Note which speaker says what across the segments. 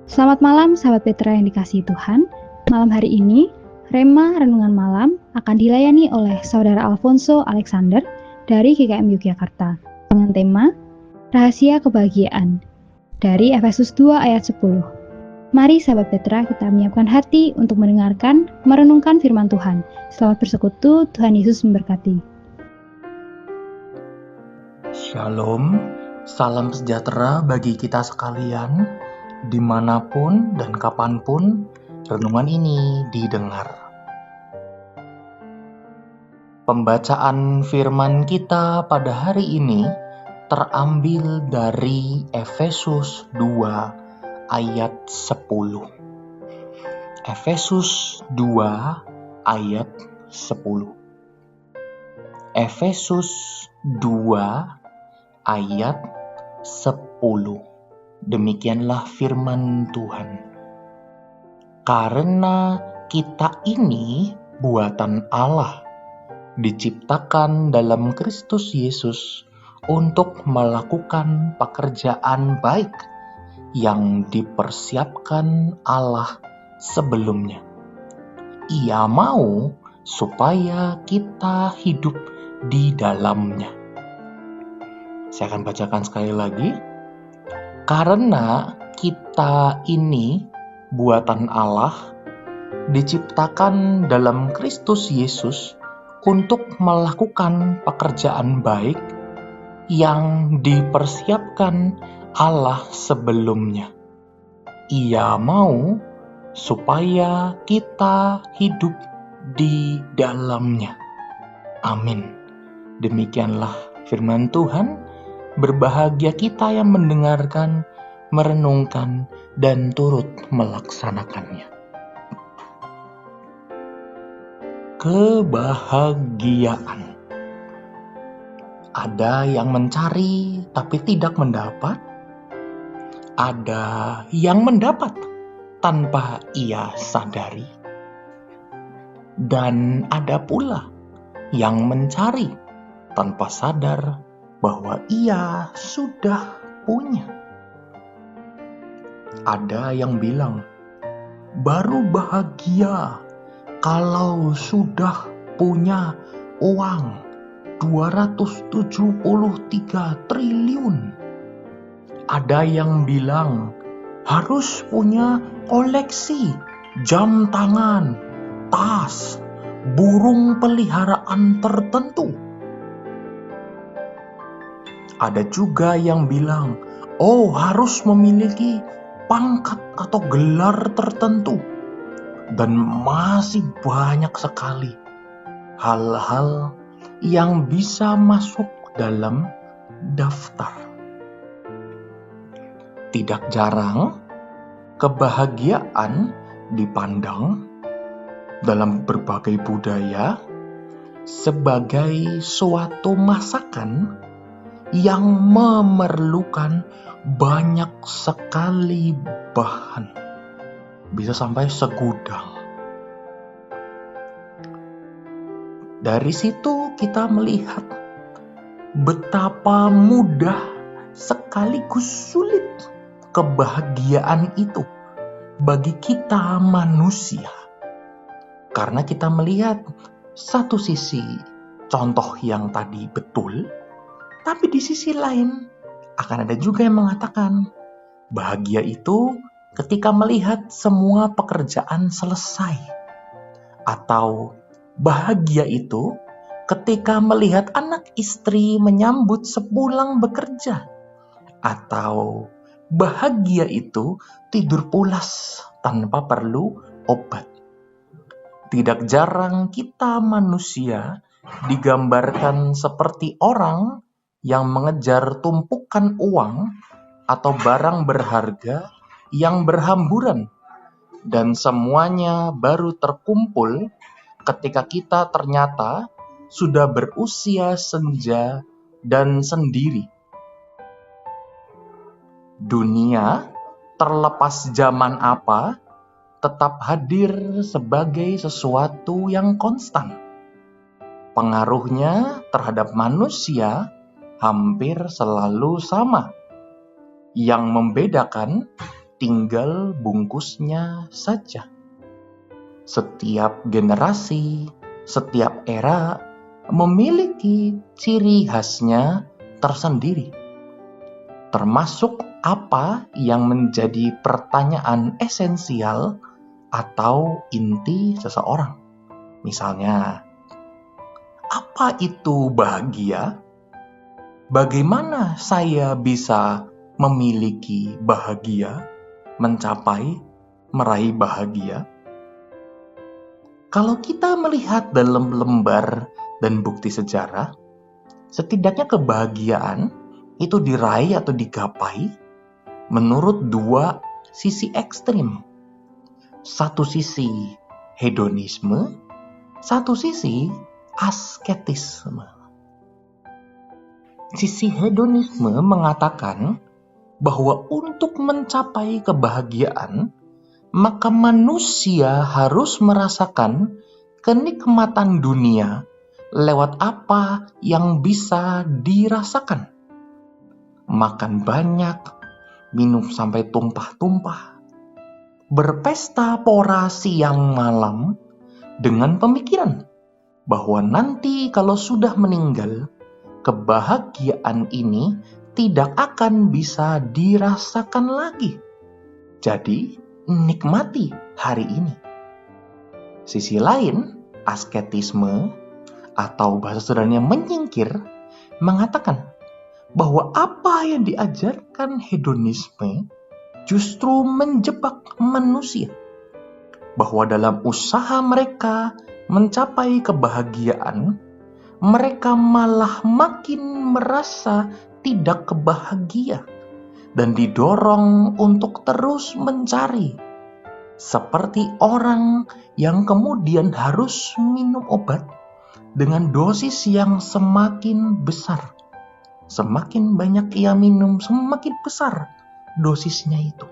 Speaker 1: Selamat malam sahabat Petra yang dikasihi Tuhan. Malam hari ini, Rema Renungan Malam akan dilayani oleh Saudara Alfonso Alexander dari GKM Yogyakarta dengan tema Rahasia Kebahagiaan dari Efesus 2 ayat 10. Mari sahabat Petra kita menyiapkan hati untuk mendengarkan, merenungkan firman Tuhan. Selamat bersekutu, Tuhan Yesus memberkati.
Speaker 2: Shalom, salam sejahtera bagi kita sekalian, dimanapun dan kapanpun renungan ini didengar. Pembacaan firman kita pada hari ini terambil dari Efesus 2 ayat 10. Efesus 2 ayat 10. Efesus 2 ayat 10. Demikianlah firman Tuhan. Karena kita ini buatan Allah, diciptakan dalam Kristus Yesus untuk melakukan pekerjaan baik yang dipersiapkan Allah sebelumnya. Ia mau supaya kita hidup di dalamnya. Saya akan bacakan sekali lagi. Karena kita ini buatan Allah, diciptakan dalam Kristus Yesus untuk melakukan pekerjaan baik yang dipersiapkan Allah sebelumnya. Ia mau supaya kita hidup di dalamnya. Amin. Demikianlah firman Tuhan. Berbahagia kita yang mendengarkan, merenungkan, dan turut melaksanakannya. Kebahagiaan. Ada yang mencari tapi tidak mendapat. Ada yang mendapat tanpa ia sadari. Dan ada pula yang mencari tanpa sadar bahwa ia sudah punya. Ada yang bilang, baru bahagia kalau sudah punya uang 273 triliun. Ada yang bilang, harus punya koleksi jam tangan, tas, burung peliharaan tertentu. Ada juga yang bilang, harus memiliki pangkat atau gelar tertentu. Dan masih banyak sekali hal-hal yang bisa masuk dalam daftar. Tidak jarang, kebahagiaan dipandang dalam berbagai budaya sebagai suatu masakan yang memerlukan banyak sekali bahan. Bisa sampai segudang. Dari situ kita melihat betapa mudah sekaligus sulit kebahagiaan itu bagi kita manusia. Karena kita melihat satu sisi contoh yang tadi betul, tapi di sisi lain, akan ada juga yang mengatakan, bahagia itu ketika melihat semua pekerjaan selesai. Atau bahagia itu ketika melihat anak istri menyambut sepulang bekerja. Atau bahagia itu tidur pulas tanpa perlu obat. Tidak jarang kita manusia digambarkan seperti orang yang mengejar tumpukan uang atau barang berharga yang berhamburan, dan semuanya baru terkumpul ketika kita ternyata sudah berusia senja dan sendiri. Dunia, terlepas zaman apa, tetap hadir sebagai sesuatu yang konstan. Pengaruhnya terhadap manusia hampir selalu sama. Yang membedakan tinggal bungkusnya saja. Setiap generasi, setiap era memiliki ciri khasnya tersendiri, termasuk apa yang menjadi pertanyaan esensial atau inti seseorang. Misalnya, apa itu bahagia? Bagaimana saya bisa memiliki bahagia, mencapai, meraih bahagia? Kalau kita melihat dalam lembar dan bukti sejarah, setidaknya kebahagiaan itu diraih atau digapai menurut dua sisi ekstrim. Satu sisi hedonisme, satu sisi asketisme. Sisi hedonisme mengatakan bahwa untuk mencapai kebahagiaan, maka manusia harus merasakan kenikmatan dunia lewat apa yang bisa dirasakan. Makan banyak, minum sampai tumpah-tumpah, berpesta pora siang malam dengan pemikiran bahwa nanti kalau sudah meninggal, kebahagiaan ini tidak akan bisa dirasakan lagi. Jadi, nikmati hari ini. Sisi lain, asketisme atau bahasa sederhananya menyingkir, mengatakan bahwa apa yang diajarkan hedonisme justru menjebak manusia. Bahwa dalam usaha mereka mencapai kebahagiaan, mereka malah makin merasa tidak kebahagia dan didorong untuk terus mencari. Seperti orang yang kemudian harus minum obat dengan dosis yang semakin besar. Semakin banyak ia minum, semakin besar dosisnya itu.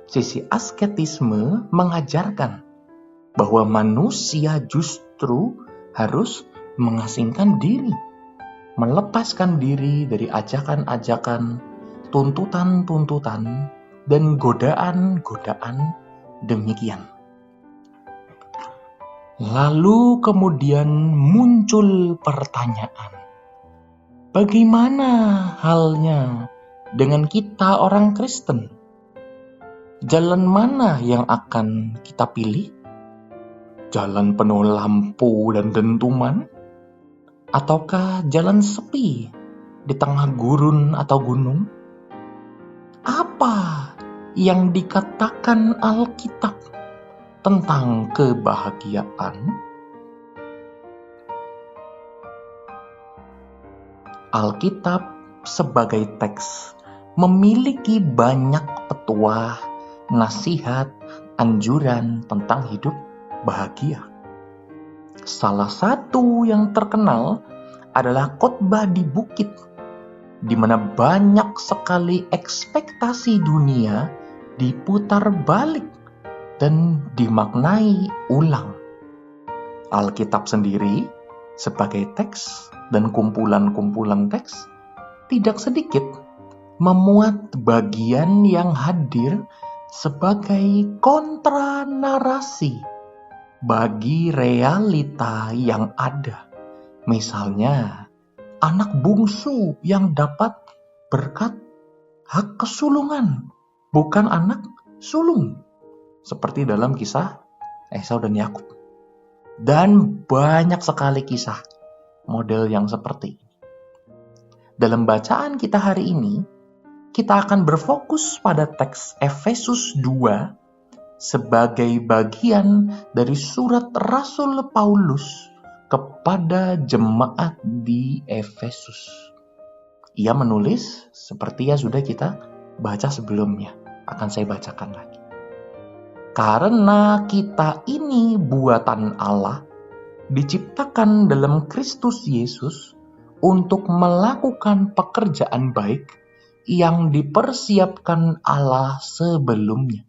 Speaker 2: Sisi asketisme mengajarkan bahwa manusia justru harus mengasingkan diri, melepaskan diri dari ajakan-ajakan, tuntutan-tuntutan, dan godaan-godaan demikian. Lalu kemudian muncul pertanyaan, bagaimana halnya dengan kita orang Kristen? Jalan mana yang akan kita pilih? Jalan penuh lampu dan dentuman? Ataukah jalan sepi di tengah gurun atau gunung? Apa yang dikatakan Alkitab tentang kebahagiaan? Alkitab sebagai teks memiliki banyak petuah, nasihat, anjuran tentang hidup bahagia. Salah satu yang terkenal adalah khotbah di bukit, di mana banyak sekali ekspektasi dunia diputar balik dan dimaknai ulang. Alkitab sendiri sebagai teks dan kumpulan-kumpulan teks tidak sedikit memuat bagian yang hadir sebagai kontra narasi bagi realita yang ada. Misalnya, anak bungsu yang dapat berkat hak kesulungan, bukan anak sulung. Seperti dalam kisah Esau dan Yakub. Dan banyak sekali kisah model yang seperti ini. Dalam bacaan kita hari ini, kita akan berfokus pada teks Efesus 2 sebagai bagian dari surat Rasul Paulus kepada jemaat di Efesus. Ia menulis seperti yang sudah kita baca sebelumnya. Akan saya bacakan lagi. Karena kita ini buatan Allah, diciptakan dalam Kristus Yesus untuk melakukan pekerjaan baik yang dipersiapkan Allah sebelumnya.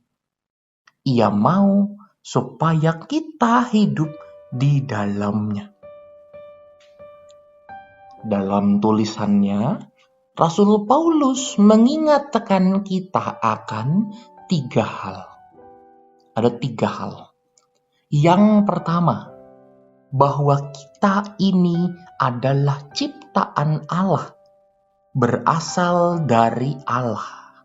Speaker 2: Ia mau supaya kita hidup di dalamnya. Dalam tulisannya, Rasul Paulus mengingatkan kita akan 3 hal. Ada 3 hal. Yang pertama, bahwa kita ini adalah ciptaan Allah, berasal dari Allah.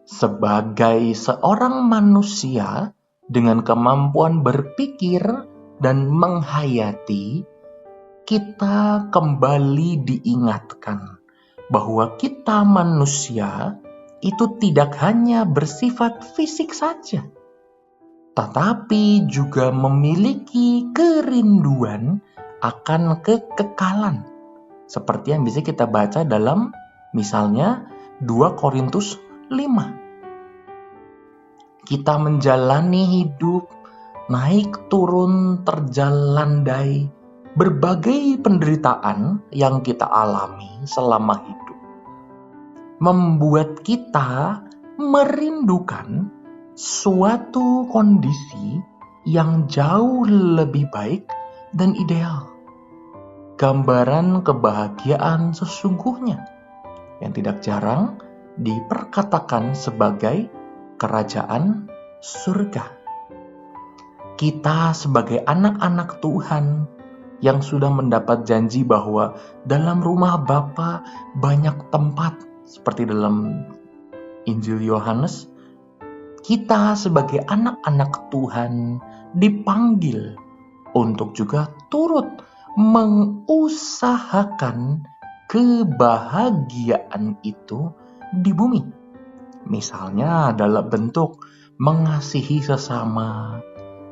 Speaker 2: Sebagai seorang manusia dengan kemampuan berpikir dan menghayati, kita kembali diingatkan bahwa kita manusia itu tidak hanya bersifat fisik saja, tetapi juga memiliki kerinduan akan kekekalan. Seperti yang bisa kita baca dalam misalnya 2 Korintus 5. Kita menjalani hidup naik turun terjalandai berbagai penderitaan yang kita alami selama hidup, membuat kita merindukan suatu kondisi yang jauh lebih baik dan ideal. Gambaran kebahagiaan sesungguhnya yang tidak jarang diperkatakan sebagai kerajaan surga. Kita sebagai anak-anak Tuhan yang sudah mendapat janji bahwa dalam rumah Bapa banyak tempat, seperti dalam Injil Yohanes, kita sebagai anak-anak Tuhan dipanggil untuk juga turut mengusahakan kebahagiaan itu di bumi. Misalnya dalam bentuk mengasihi sesama,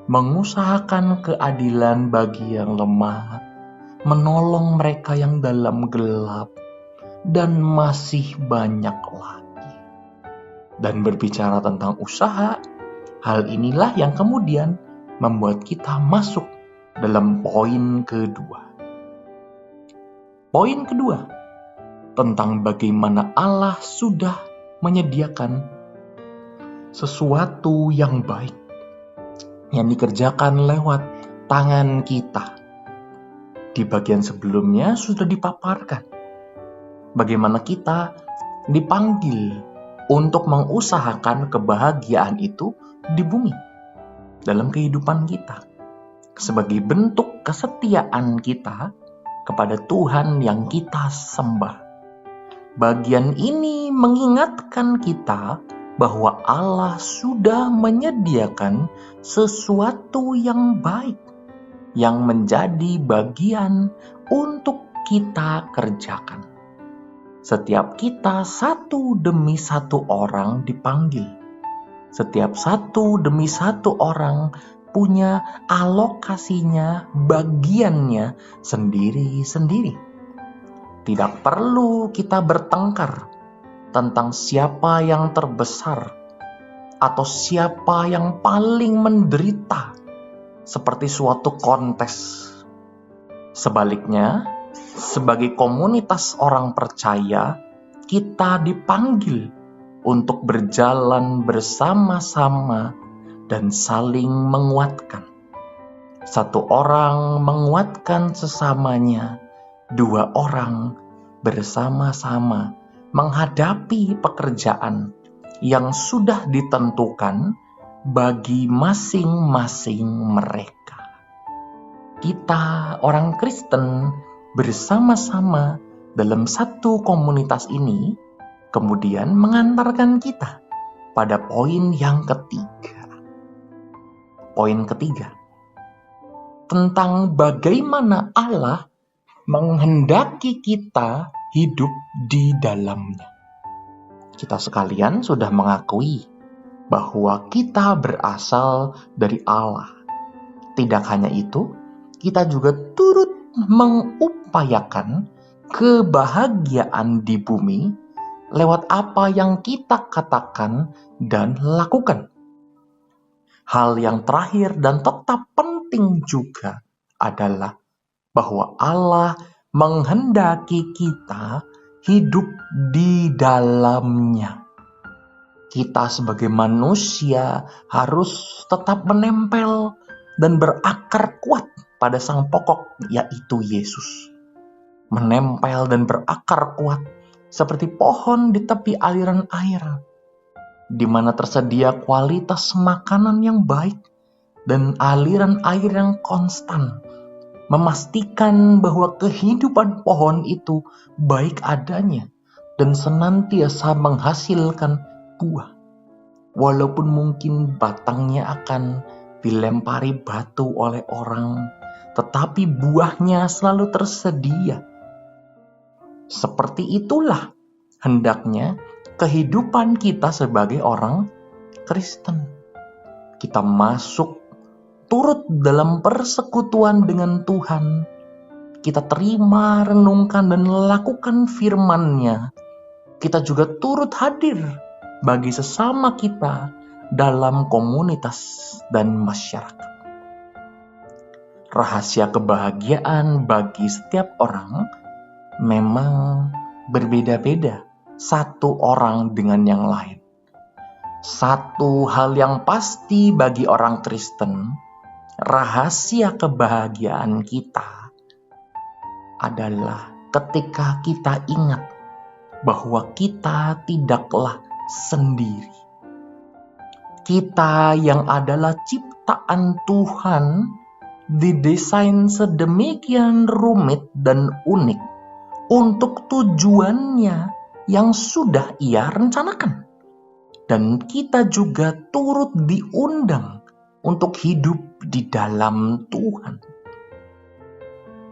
Speaker 2: mengusahakan keadilan bagi yang lemah, menolong mereka yang dalam gelap, dan masih banyak lagi. Dan berbicara tentang usaha, hal inilah yang kemudian membuat kita masuk dalam poin kedua. Poin kedua, tentang bagaimana Allah sudah menyediakan sesuatu yang baik yang dikerjakan lewat tangan kita. Di bagian sebelumnya sudah dipaparkan bagaimana kita dipanggil untuk mengusahakan kebahagiaan itu di bumi, dalam kehidupan kita, sebagai bentuk kesetiaan kita kepada Tuhan yang kita sembah. Bagian ini mengingatkan kita bahwa Allah sudah menyediakan sesuatu yang baik yang menjadi bagian untuk kita kerjakan. Setiap kita satu demi satu orang dipanggil. Setiap satu demi satu orang punya alokasinya, bagiannya sendiri-sendiri. Tidak perlu kita bertengkar tentang siapa yang terbesar atau siapa yang paling menderita seperti suatu kontes. Sebaliknya, sebagai komunitas orang percaya, kita dipanggil untuk berjalan bersama-sama dan saling menguatkan. Satu orang menguatkan sesamanya, 2 orang bersama-sama menghadapi pekerjaan yang sudah ditentukan bagi masing-masing mereka. Kita orang Kristen bersama-sama dalam satu komunitas ini kemudian mengantarkan kita pada poin yang ketiga. Poin ketiga, tentang bagaimana Allah menghendaki kita hidup di dalamnya. Kita sekalian sudah mengakui bahwa kita berasal dari Allah. Tidak hanya itu, kita juga turut mengupayakan kebahagiaan di bumi lewat apa yang kita katakan dan lakukan. Hal yang terakhir dan tetap penting juga adalah bahwa Allah menghendaki kita hidup di dalamnya. Kita sebagai manusia harus tetap menempel dan berakar kuat pada sang pokok, yaitu Yesus. Menempel dan berakar kuat seperti pohon di tepi aliran air, di mana tersedia kualitas makanan yang baik dan aliran air yang konstan, memastikan bahwa kehidupan pohon itu baik adanya dan senantiasa menghasilkan buah. Walaupun mungkin batangnya akan dilempari batu oleh orang, tetapi buahnya selalu tersedia. Seperti itulah hendaknya kehidupan kita sebagai orang Kristen. Kita masuk turut dalam persekutuan dengan Tuhan. Kita terima, renungkan, dan lakukan firman-Nya. Kita juga turut hadir bagi sesama kita dalam komunitas dan masyarakat. Rahasia kebahagiaan bagi setiap orang memang berbeda-beda satu orang dengan yang lain. Satu hal yang pasti bagi orang Kristen, rahasia kebahagiaan kita adalah ketika kita ingat bahwa kita tidaklah sendiri. Kita yang adalah ciptaan Tuhan didesain sedemikian rumit dan unik untuk tujuannya yang sudah Ia rencanakan. Dan kita juga turut diundang untuk hidup di dalam Tuhan.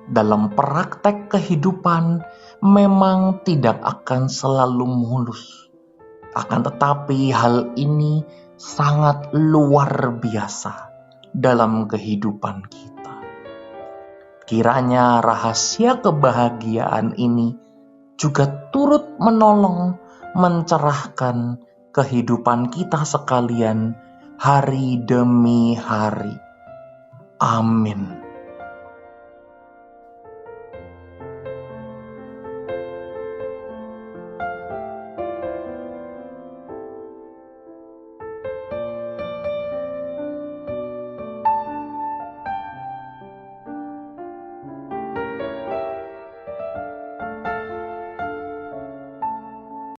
Speaker 2: Dalam praktek kehidupan memang tidak akan selalu mulus. Akan tetapi hal ini sangat luar biasa dalam kehidupan kita. Kiranya rahasia kebahagiaan ini juga turut menolong mencerahkan kehidupan kita sekalian hari demi hari. Amin.